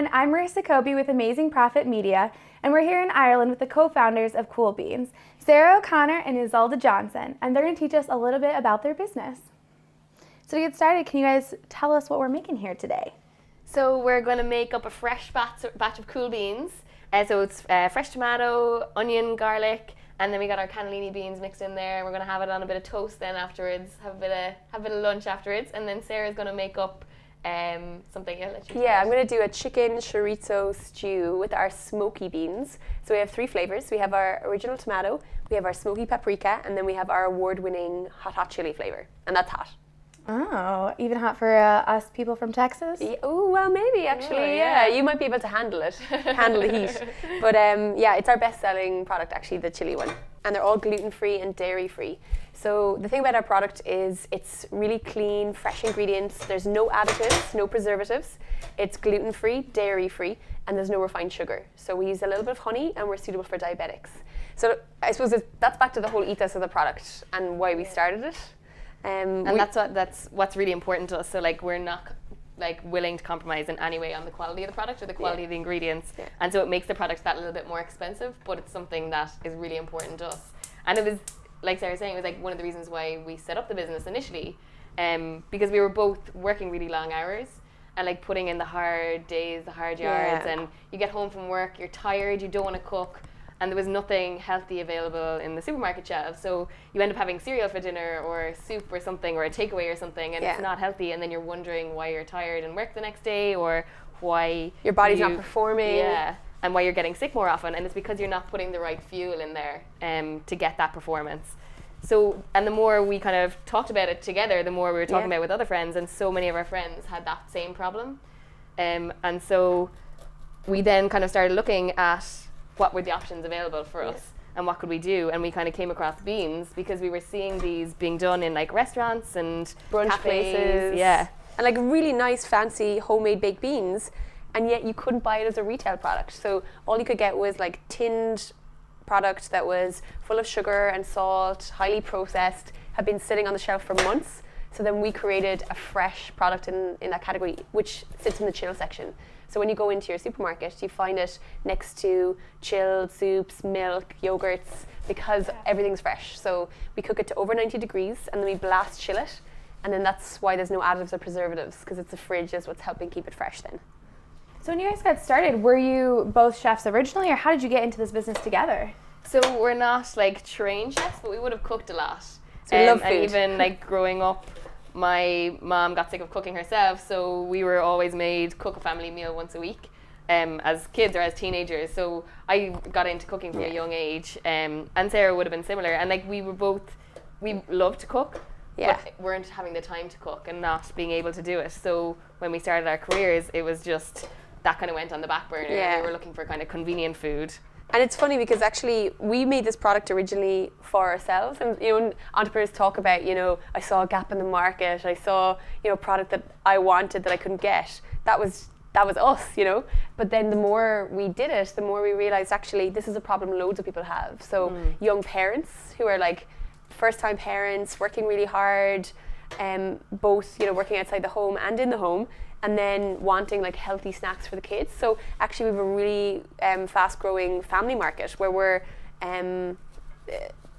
everyone. I'm Marissa Kobe with Amazing Profit Media, and we're here in Ireland with the co-founders of Cool Beans, Sarah O'Connor and Isolde Johnson, and they're going to teach us a little bit about their business. So to get started, can you guys tell us what we're making here today? So we're going to make up a fresh batch of Cool Beans. So it's fresh tomato, onion, garlic, and then we got our cannellini beans mixed in there. We're going to have it on a bit of toast then afterwards, have a bit of lunch afterwards, and then Sarah's going to make up something. I'm going to do a chicken chorizo stew with our smoky beans. So we have 3 flavors. We have our original tomato, we have our smoky paprika, and then we have our award-winning hot chili flavor, and that's hot. Oh, even hot for us people from Texas? Yeah, oh, well, maybe actually, yeah. You might be able to handle it, handle the heat. But it's our best-selling product, actually, the chili one. And they're all gluten-free and dairy-free. So the thing about our product is it's really clean, fresh ingredients. There's no additives, no preservatives. It's gluten-free, dairy-free, and there's no refined sugar. So we use a little bit of honey, and we're suitable for diabetics. So I suppose that's back to the whole ethos of the product and why we started it. And that's what's really important to us. So we're not willing to compromise in any way on the quality of the product or the quality of the ingredients. Yeah. And so it makes the product that little bit more expensive, but it's something that is really important to us. And it was, like Sarah was saying, it was one of the reasons why we set up the business initially, because we were both working really long hours and putting in the hard days, the hard yards, and you get home from work, you're tired, you don't want to cook. And there was nothing healthy available in the supermarket shelves. So you end up having cereal for dinner or soup or something or a takeaway or something, and it's not healthy, and then you're wondering why you're tired and work the next day or why your body's not performing. Yeah, and why you're getting sick more often, and it's because you're not putting the right fuel in there to get that performance. So, and the more we kind of talked about it together, the more we were talking about it with other friends, and so many of our friends had that same problem. And so we then kind of started looking at what were the options available for us and what could we do, and we kind of came across beans because we were seeing these being done in restaurants and brunch cafes, places, and really nice fancy homemade baked beans, and yet you couldn't buy it as a retail product. So all you could get was tinned product that was full of sugar and salt, highly processed, had been sitting on the shelf for months. So then we created a fresh product in that category, which sits in the chill section. So when you go into your supermarket, you find it next to chilled soups, milk, yogurts, because everything's fresh. So we cook it to over 90 degrees and then we blast chill it. And then that's why there's no additives or preservatives, because it's the fridge is what's helping keep it fresh then. So when you guys got started, were you both chefs originally, or how did you get into this business together? So we're not trained chefs, but we would have cooked a lot. So we love food. And even growing up, my mom got sick of cooking herself, so we were always made cook a family meal once a week as kids or as teenagers. So I got into cooking from a young age, and Sarah would have been similar. And we loved to cook, but weren't having the time to cook and not being able to do it. So when we started our careers, it was just that kind of went on the back burner. And we were looking for kind of convenient food. And it's funny because actually we made this product originally for ourselves, and entrepreneurs talk about, I saw a gap in the market, I saw, a product that I wanted that I couldn't get. That was us, But then the more we did it, the more we realized actually this is a problem loads of people have. So young parents who are first-time parents, working really hard, both working outside the home and in the home, and then wanting healthy snacks for the kids. So actually we have a really fast-growing family market where we're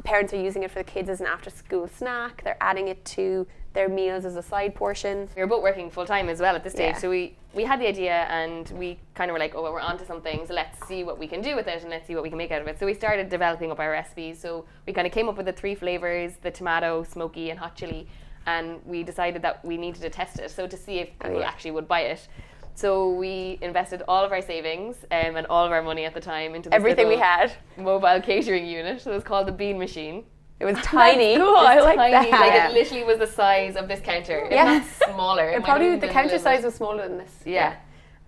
parents are using it for the kids as an after-school snack. They're adding it to their meals as a side portion. We were both working full-time as well at this stage, so we had the idea and we kind of were we're onto something, so let's see what we can do with it and let's see what we can make out of it. So we started developing up our recipes. So we kind of came up with the 3 flavors, the tomato, smoky and hot chili, and we decided that we needed to test it, so to see if people actually would buy it. So we invested all of our savings and all of our money at the time into this everything we had mobile catering unit. So it was called the Bean Machine. It was tiny. Cool. I like tiny. that. It literally was the size of this counter. If not smaller. It probably the counter size was smaller than this. Yeah.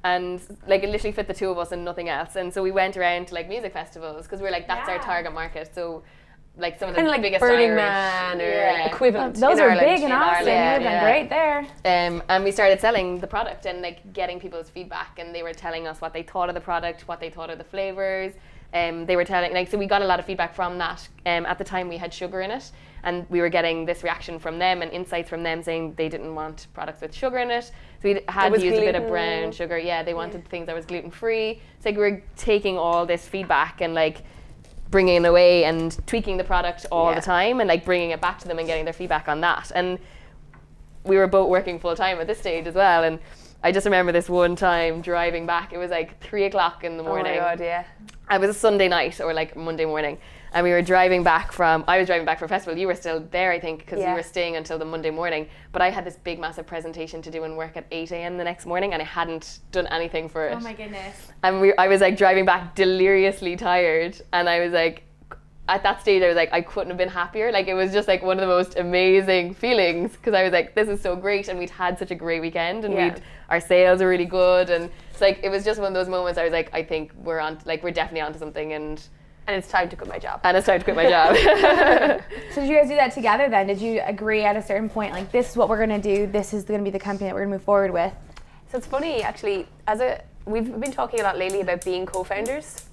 And it literally fit the 2 of us and nothing else. And so we went around to music festivals because we're that's our target market. So some of the biggest Burning Irish, Man or equivalent. Those are big in Austin. Ireland, You've been great there. And we started selling the product and getting people's feedback, and they were telling us what they thought of the product, what they thought of the flavors, they were telling, like, so we got a lot of feedback from that. At the time we had sugar in it, and we were getting this reaction from them and insights from them saying they didn't want products with sugar in it. So we had to use a bit of brown sugar. Yeah, they wanted things that was gluten free. So like we were taking all this feedback and like bringing it away and tweaking the product all the time and like bringing it back to them and getting their feedback on that. And we were both working full time at this stage as well. And I just remember this one time driving back. It was like 3 o'clock in the morning. Oh my God, yeah. It was a Sunday night or like Monday morning, and we were driving back from, I was driving back for a festival. You were still there, I think, because you were staying until the Monday morning. But I had this big, massive presentation to do in work at 8 a.m. the next morning, and I hadn't done anything for it. Oh my goodness. And I was like driving back deliriously tired, and I was like, at that stage, I was like, I couldn't have been happier. Like, it was just like one of the most amazing feelings, because I was like, this is so great, and we'd had such a great weekend, and our sales were really good, and it's like, it was just one of those moments I was like, I think we're definitely onto something, and it's time to quit my job. So did you guys do that together then? Did you agree at a certain point, like, this is what we're going to do, this is going to be the company that we're going to move forward with? So it's funny, actually, we've been talking a lot lately about being co-founders,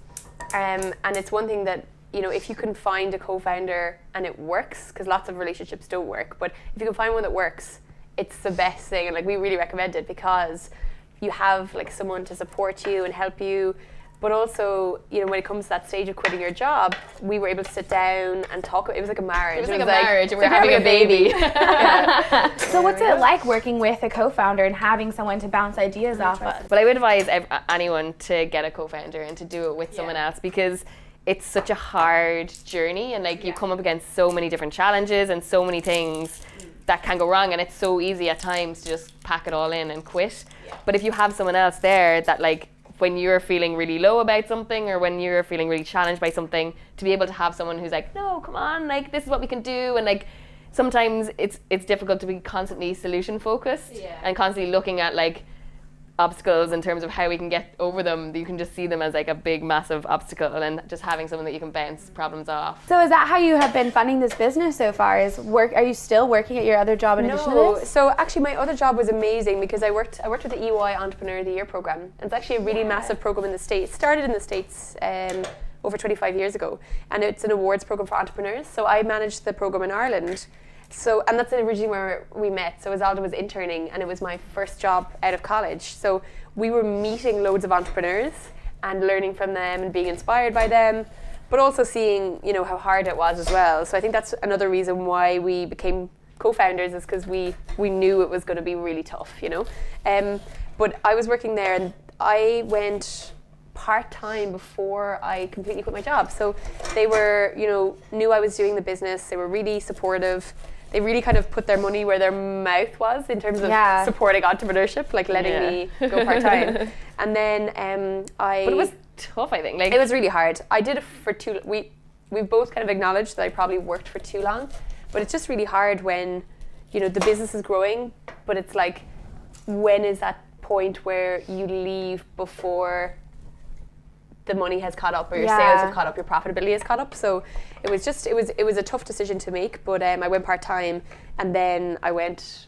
and it's one thing that, you know, if you can find a co-founder and it works, because lots of relationships don't work, but if you can find one that works, it's the best thing, and like we really recommend it, because you have like someone to support you and help you. But also, you know, when it comes to that stage of quitting your job, we were able to sit down and talk. It was like a marriage. It was like a marriage, and we were having a baby. So what's it like working with a co-founder and having someone to bounce ideas off of? But I would advise anyone to get a co-founder and to do it with someone else, because it's such a hard journey, and like you come up against so many different challenges and so many things that can go wrong, and it's so easy at times to just pack it all in and quit. But if you have someone else there that, like, when you're feeling really low about something, or when you're feeling really challenged by something, to be able to have someone who's like, no, come on, like, this is what we can do. And like, sometimes it's difficult to be constantly solution focused and constantly looking at like obstacles in terms of how we can get over them. You can just see them as like a big, massive obstacle, and just having someone that you can bounce problems off. So is that how you have been funding this business so far? Are you still working at your other job in addition to this? So actually my other job was amazing, because I worked with the EY Entrepreneur of the Year program, and it's actually a really massive program in the States. It started in the States over 25 years ago, and it's an awards program for entrepreneurs. So I managed the program in Ireland. So, and that's originally where we met. So Isolde was interning, and it was my first job out of college. So we were meeting loads of entrepreneurs and learning from them and being inspired by them, but also seeing, you know, how hard it was as well. So I think that's another reason why we became co-founders, is because we knew it was going to be really tough, you know. But I was working there, and I went part-time before I completely quit my job. So they were, you know, knew I was doing the business. They were really supportive. They really kind of put their money where their mouth was in terms of supporting entrepreneurship, like letting me go part-time. And then But it was tough, I think. Like, it was really hard. I did it for we both kind of acknowledged that I probably worked for too long, but it's just really hard when, you know, the business is growing, but it's like, when is that point where you leave before the money has caught up, or your sales have caught up, your profitability has caught up? So it was a tough decision to make, but I went part-time, and then I went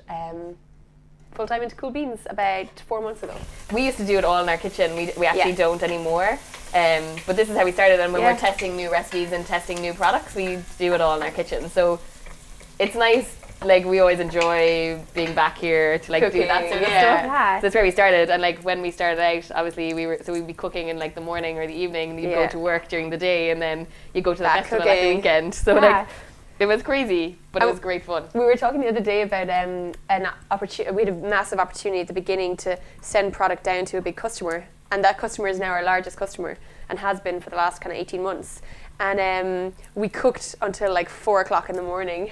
full-time into Cool Beans about 4 months ago. We used to do it all in our kitchen. We actually don't anymore, but this is how we started, and when we're testing new recipes and testing new products, we do it all in our kitchen. So it's nice. Like, we always enjoy being back here to like cooking, do that sort of stuff. Yeah. So that's where we started, and like when we started out, obviously we'd be cooking in like the morning or the evening, and you'd go to work during the day, and then you go to the festival at the weekend. So like, it was crazy, but it was great fun. We were talking the other day about an opportunity. We had a massive opportunity at the beginning to send product down to a big customer, and that customer is now our largest customer, and has been for the last kind of 18 months. And we cooked until like 4 o'clock in the morning,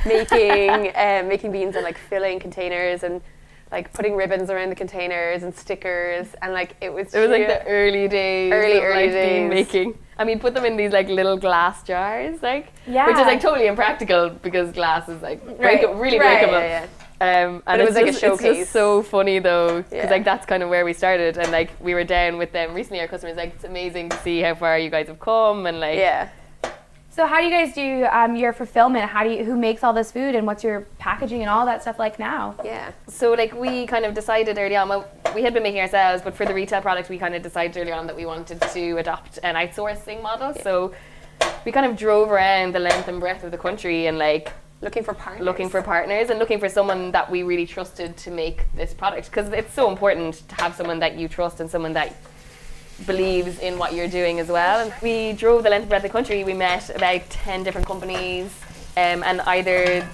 making beans and like filling containers and like putting ribbons around the containers and stickers, and like it was like the early days of bean making. I mean, put them in these like little glass jars, like, which is like totally impractical, because glass is like breakable. And but it was like a showcase. It's just so funny though, because like that's kind of where we started, and like we were down with them recently. Our customers like, it's amazing to see how far you guys have come, and like So how do you guys do your fulfillment? Who makes all this food, and what's your packaging and all that stuff like now? So like we kind of decided early on, well, we had been making ourselves, but for the retail product, we kind of decided early on that we wanted to adopt an outsourcing model. So we kind of drove around the length and breadth of the country and like looking for partners and looking for someone that we really trusted to make this product, because it's so important to have someone that you trust and someone that believes in what you're doing as well. And we drove the length and breadth of the country. We met about 10 different companies, and either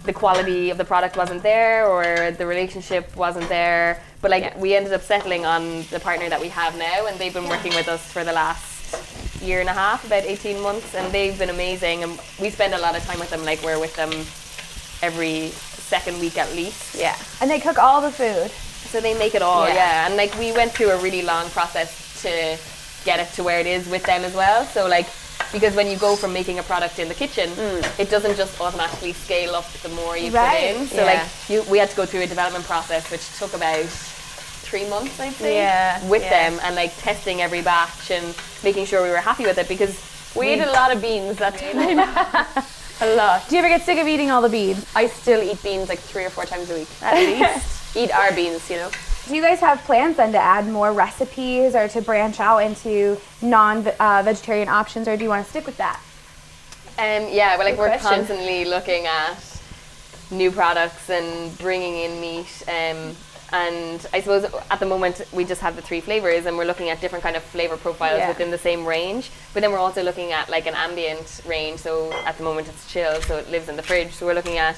the quality of the product wasn't there or the relationship wasn't there, but like we ended up settling on the partner that we have now, and they've been working with us for the last year and a half, about 18 months, and they've been amazing, and we spend a lot of time with them. Like we're with them every second week at least. Yeah. And they cook all the food. So they make it all, and like we went through a really long process to get it to where it is with them as well. So like, because when you go from making a product in the kitchen, it doesn't just automatically scale up the more you put in. So like we had to go through a development process which took about 3 months, I'd say, with them, and like testing every batch and making sure we were happy with it, because we ate a lot of beans that time. A lot. Do you ever get sick of eating all the beans? I still eat beans like 3 or 4 times a week at least. Eat our beans, you know. Do you guys have plans then to add more recipes or to branch out into non-vegetarian options, or do you want to stick with that? Yeah, well, like we're constantly looking at new products and bringing in meat. And I suppose at the moment we just have the 3 flavors, and we're looking at different kind of flavor profiles within the same range. But then we're also looking at like an ambient range. So at the moment it's chilled, so it lives in the fridge. So we're looking at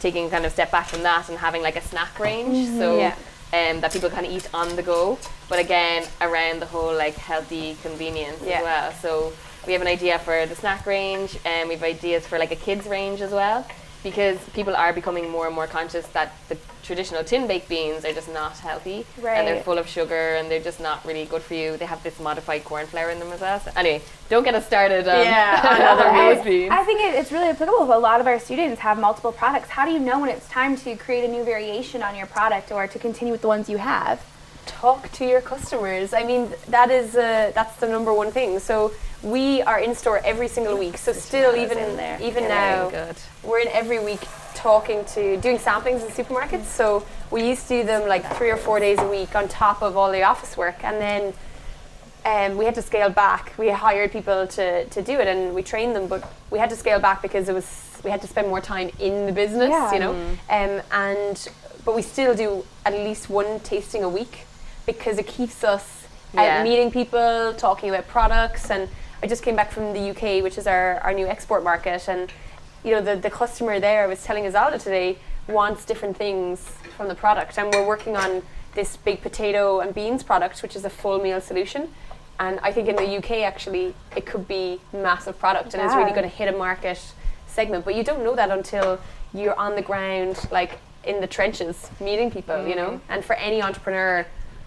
taking kind of step back from that and having like a snack range. So that people kind of eat on the go, but again around the whole like healthy convenience as well. So we have an idea for the snack range, and we have ideas for like a kids range as well, because people are becoming more and more conscious that the traditional tin baked beans are just not healthy, and they're full of sugar, and they're just not really good for you. They have this modified corn flour in them as well. So anyway, don't get us started on other roast beans. I think it's really applicable. A lot of our students have multiple products. How do you know when it's time to create a new variation on your product or to continue with the ones you have? Talk to your customers. I mean, that's the number one thing. So we are in store every single week. So still even now, we're in every week doing samplings in supermarkets. So we used to do them like 3 or 4 days a week on top of all the office work, and then we had to scale back. We hired people to do it, and we trained them, but we had to scale back because we had to spend more time in the business, you know. But we still do at least 1 tasting a week, because it keeps us out meeting people, talking about products. And I just came back from the UK, which is our new export market, and you know, the customer there, I was telling Izalda today, wants different things from the product, and we're working on this big potato and beans product, which is a full meal solution. And I think in the UK actually it could be a massive product, and it's really going to hit a market segment, but you don't know that until you're on the ground, like in the trenches, meeting people, you know. And for any entrepreneur,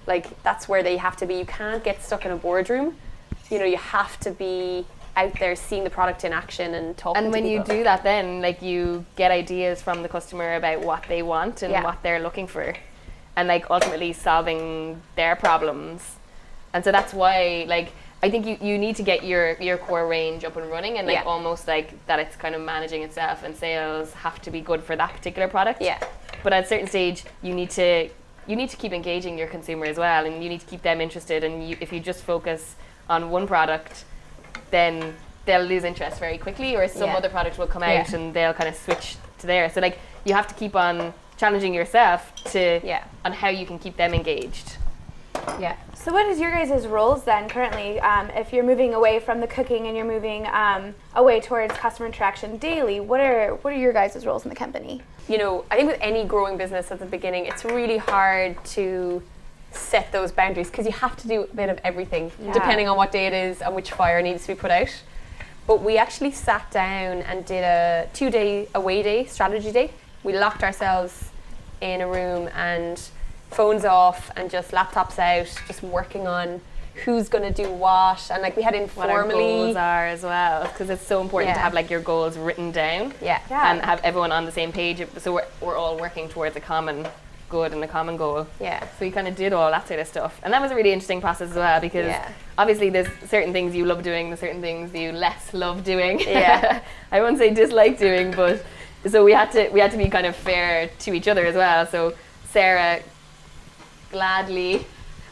like that's where they have to be. You can't get stuck in a boardroom, you know. You have to be out there seeing the product in action and talking to people. And when you do that, then like you get ideas from the customer about what they want and what they're looking for, and like ultimately solving their problems. And so that's why like I think you need to get your core range up and running, and like almost like that it's kind of managing itself, and sales have to be good for that particular product. But at a certain stage you need to keep engaging your consumer as well, and you need to keep them interested. And if you just focus on one product, then they'll lose interest very quickly, or some other product will come out and they'll kind of switch to there. So like you have to keep on challenging yourself on how you can keep them engaged. So what is your guys' roles then currently, if you're moving away from the cooking and you're moving away towards customer interaction daily? What are your guys' roles in the company? You know, I think with any growing business at the beginning, it's really hard to set those boundaries, because you have to do a bit of everything depending on what day it is and which fire needs to be put out. But we actually sat down and did a 2-day away day, strategy day. We locked ourselves in a room and phones off and just laptops out, just working on who's going to do what, and like we had informally what our goals are as well, because it's so important to have like your goals written down and have everyone on the same page, so we're all working towards a common good and a common goal. So we kind of did all that sort of stuff, and that was a really interesting process as well, because obviously there's certain things you love doing, there's certain things you less love doing. I won't say dislike doing, but so we had to be kind of fair to each other as well. So Sarah gladly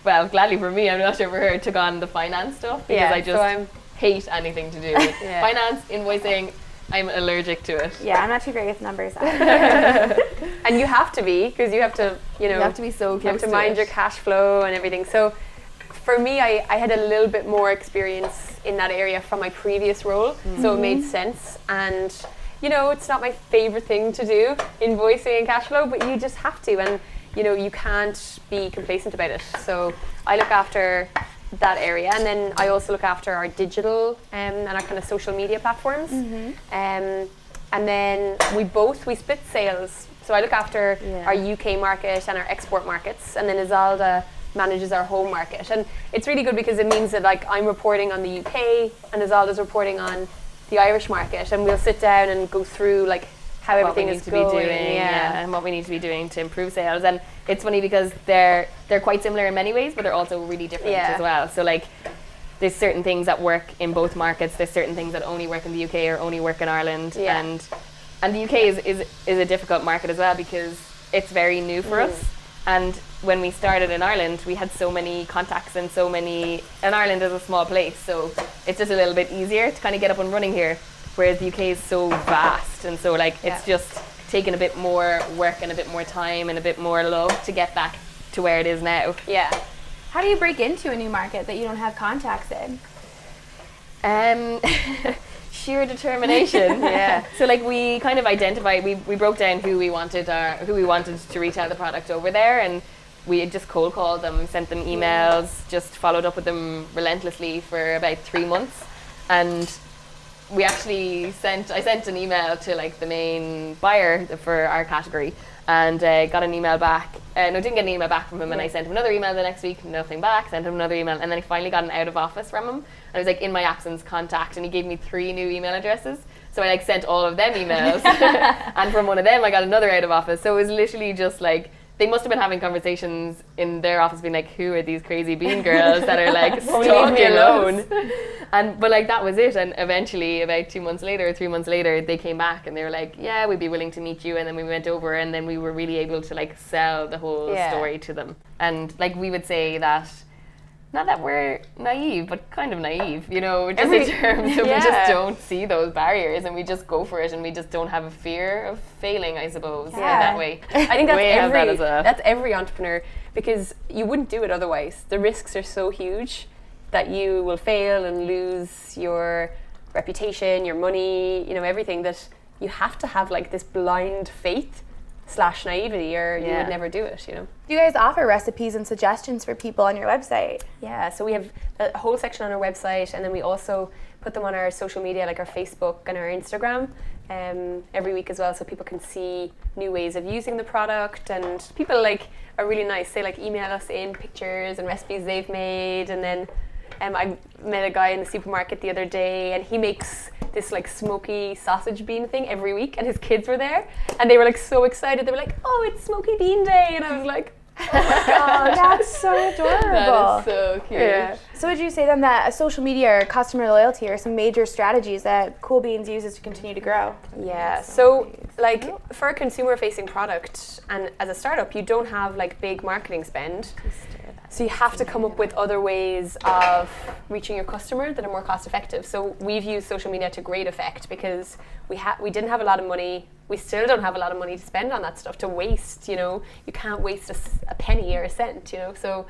for me, I'm not sure for her, took on the finance stuff because I just hate anything to do with finance, invoicing. I'm allergic to it. Yeah, I'm not too great with numbers either. And you have to be, because you have to, you You have to mind your cash flow and everything. So for me, I had a little bit more experience in that area from my previous role, so it made sense. And it's not my favorite thing to do, invoicing and cash flow, but you just have to, and you can't be complacent about it. So I look after that area, and then I also look after our digital and our kind of social media platforms. And then we split sales. So I look after our UK market and our export markets, and then Izalda manages our home market. And it's really good because it means that I'm reporting on the UK and Izalda's reporting on the Irish market, and we'll sit down and go through how everything is going, and what we need to be doing to improve sales. And it's funny because they're quite similar in many ways, but they're also really different as well. So there's certain things that work in both markets. There's certain things that only work in the UK or only work in Ireland. And the UK is a difficult market as well because it's very new for us. And when we started in Ireland, we had so many contacts and and Ireland is a small place, so it's just a little bit easier to kind of get up and running here. Whereas the UK is so vast, and so it's just taken a bit more work and a bit more time and a bit more love to get back to where it is now. Yeah. How do you break into a new market that you don't have contacts in? Sheer determination. So we kind of identified, we broke down who we wanted to retail the product over there, and we had just cold called them, sent them emails, just followed up with them relentlessly for about 3 months, and I sent an email to the main buyer for our category, and got an email back. Didn't get an email back from him, and I sent him another email the next week, nothing back, sent him another email, and then I finally got an out of office from him. I was in my absence, contact, and he gave me 3 new email addresses. So I sent all of them emails, and from one of them I got another out of office. So it was literally just they must have been having conversations in their office being who are these crazy bean girls that are stalking alone? But that was it. And eventually about 2 months later, 3 months later, they came back and they were yeah, we'd be willing to meet you. And then we went over, and then we were really able to sell the whole story to them. And we would say that, not that we're naive, but kind of naive, just in terms of we just don't see those barriers and we just go for it, and we just don't have a fear of failing, I suppose, in that way. I think that's every entrepreneur, because you wouldn't do it otherwise. The risks are so huge that you will fail and lose your reputation, your money, everything, that you have to have this blind faith / naivety, or you would never do it, Do you guys offer recipes and suggestions for people on your website? Yeah, so we have a whole section on our website, and then we also put them on our social media, our Facebook and our Instagram, every week as well, so people can see new ways of using the product. And people are really nice. They email us in pictures and recipes they've made, and then I met a guy in the supermarket the other day, and he makes this smoky sausage bean thing every week, and his kids were there, and they were so excited. They were oh, it's smoky bean day, and I was oh my god, that's so adorable. That is so cute. Yeah. So would you say then that social media or customer loyalty are some major strategies that Cool Beans uses to continue to grow? Yeah, so for a consumer facing product, and as a startup, you don't have big marketing spend. So you have to come up with other ways of reaching your customer that are more cost effective. So we've used social media to great effect, because we didn't have a lot of money. We still don't have a lot of money to spend on that stuff, to waste. You can't waste a penny or a cent. So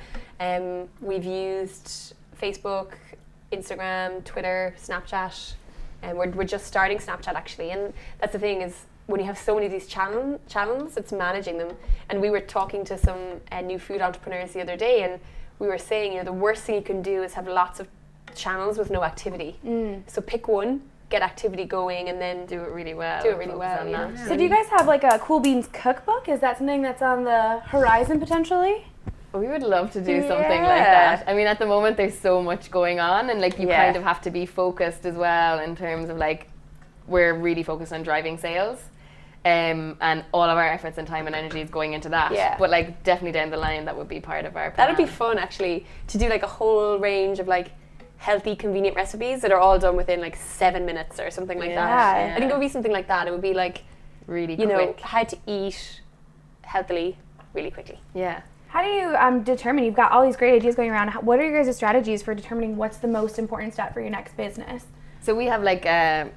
we've used Facebook, Instagram, Twitter, Snapchat, and we're just starting Snapchat actually. And that's the thing, is when you have so many of these channels, it's managing them. And we were talking to some new food entrepreneurs the other day, and we were saying, the worst thing you can do is have lots of channels with no activity. So pick one, get activity going, and then do it really well. So do you guys have a Cool Beans cookbook? Is that something that's on the horizon potentially? We would love to do something like that. I mean, at the moment there's so much going on, and you kind of have to be focused as well, in terms of we're really focused on driving sales. And all of our efforts and time and energy is going into that. Yeah. But definitely down the line, that would be part of our plan. That would be fun actually, to do a whole range of healthy, convenient recipes that are all done within 7 minutes or something like that. I think it would be something like that. It would be really quick. How to eat healthily really quickly. Yeah. How do you determine, you've got all these great ideas going around, what are your guys' strategies for determining what's the most important step for your next business? So we have like an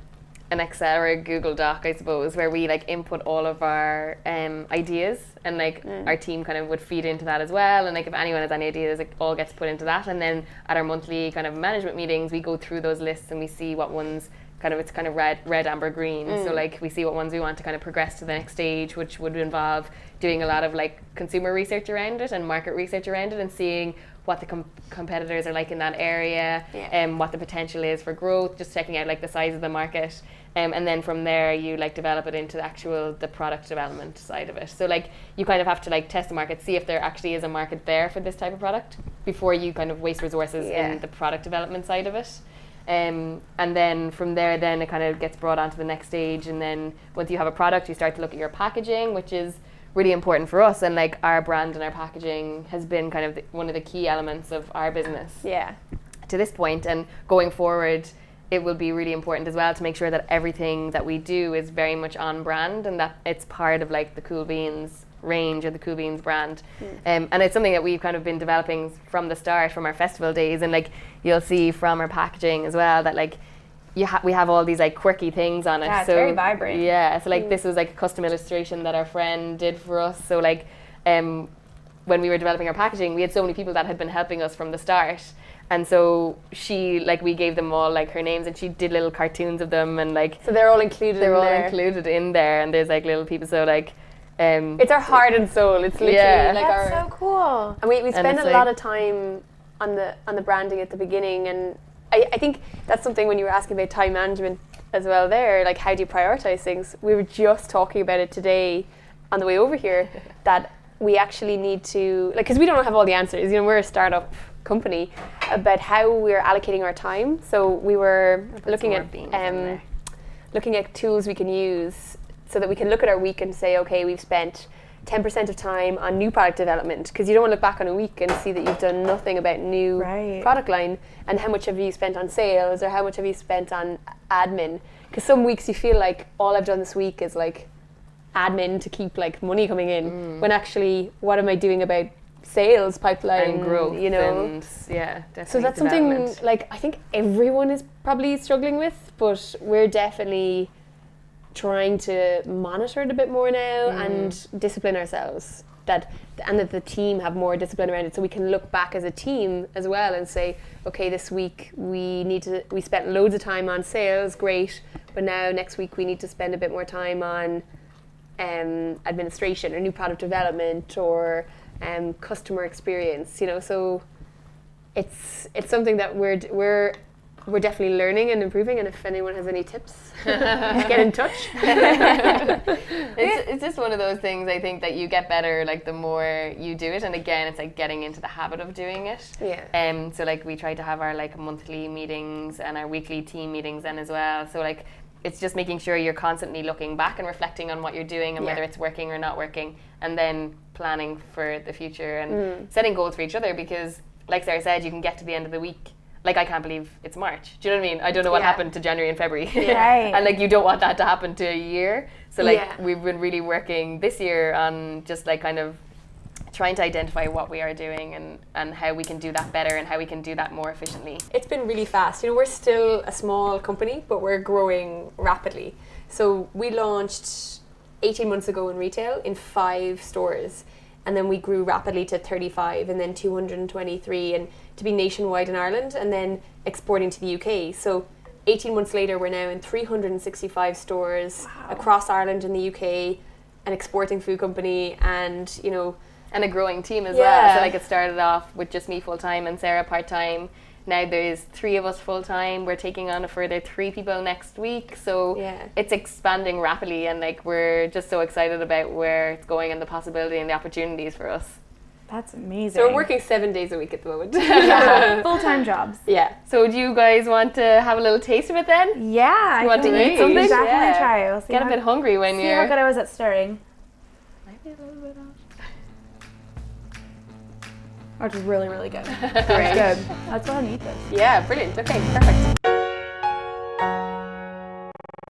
Excel or a Google Doc, I suppose, where we like input all of our ideas, and like our team kind of would feed into that as well. And like if anyone has any ideas, it all gets put into that. And then at our monthly kind of management meetings, we go through those lists and we see what ones it's kind of red, amber, green. So like we see what ones we want to kind of progress to the next stage, which would involve doing a lot of like consumer research around it and market research around it, and seeing what the competitors are like in that area, and what the potential is for growth, just checking out like the size of the market. And then from there you like develop it into the product development side of it. So like you kind of have to like test the market, see if there actually is a market there for this type of product before you kind of waste resources in the product development side of it. And then from there, then it kind of gets brought on to the next stage. And then once you have a product, you start to look at your packaging, which is really important for us. And like our brand and our packaging has been kind of one of the key elements of our business to this point. And going forward, it will be really important as well to make sure that everything that we do is very much on brand, and that it's part of like the Cool Beans range or the Cool Beans brand. And it's something that we've kind of been developing from the start, from our festival days. And like you'll see from our packaging as well that like we have all these like quirky things on it. Yeah, it's very vibrant. Yeah, so like this was like a custom illustration that our friend did for us. So like when we were developing our packaging, we had so many people that had been helping us from the start. And so we gave them all like her names, and she did little cartoons of them, and like so they're all included. They're all included in there, and there's like little people. So like it's our heart and soul. It's literally like that's so cool. And we spend a lot of time on the branding at the beginning, and I think that's something when you were asking about time management as well there, like how do you prioritize things? We were just talking about it today on the way over here, that we actually need to, like, because we don't have all the answers, we're a startup company, about how we're allocating our time. So we were looking at tools we can use so that we can look at our week and say, okay, we've spent 10% of time on new product development, because you don't want to look back on a week and see that you've done nothing about new product line, and how much have you spent on sales, or how much have you spent on admin, because some weeks you feel like all I've done this week is like admin to keep like money coming in, when actually what am I doing about sales pipeline and growth, and definitely. So that's something like I think everyone is probably struggling with, but we're definitely trying to monitor it a bit more now and discipline ourselves, and that the team have more discipline around it, so we can look back as a team as well and say, okay, this week we spent loads of time on sales, great, but now next week we need to spend a bit more time on administration or new product development or customer experience, so it's something that we're definitely learning and improving, and if anyone has any tips, get in touch. It's just one of those things, I think, that you get better like the more you do it, and again it's like getting into the habit of doing it. So like we try to have our like monthly meetings and our weekly team meetings then as well, so like it's just making sure you're constantly looking back and reflecting on what you're doing and whether it's working or not working, and then planning for the future and setting goals for each other, because like Sarah said, you can get to the end of the week, like I can't believe it's March. Do you know what I mean? I don't know what happened to January and February. And like you don't want that to happen to a year. So like we've been really working this year on just like kind of trying to identify what we are doing and how we can do that better and how we can do that more efficiently. It's been really fast. We're still a small company, but we're growing rapidly. So we launched 18 months ago in retail in 5 stores, and then we grew rapidly to 35 and then 223, and to be nationwide in Ireland, and then exporting to the UK. So 18 months later, we're now in 365 stores across Ireland and the UK, an exporting food company, and and a growing team as well. So like it started off with just me full-time and Sarah part-time. Now there's 3 of us full-time. We're taking on a further 3 people next week. So it's expanding rapidly, and like we're just so excited about where it's going and the possibility and the opportunities for us. That's amazing. So we're working 7 days a week at the moment. Full-time jobs. So do you guys want to have a little taste of it then? Yeah. You want to eat something? Definitely try. We'll get a bit hungry when see how good I was at stirring. Might be a little bit off. Which is really, really good. Great. Good. Let's go ahead and eat this. Yeah, brilliant. Okay, perfect.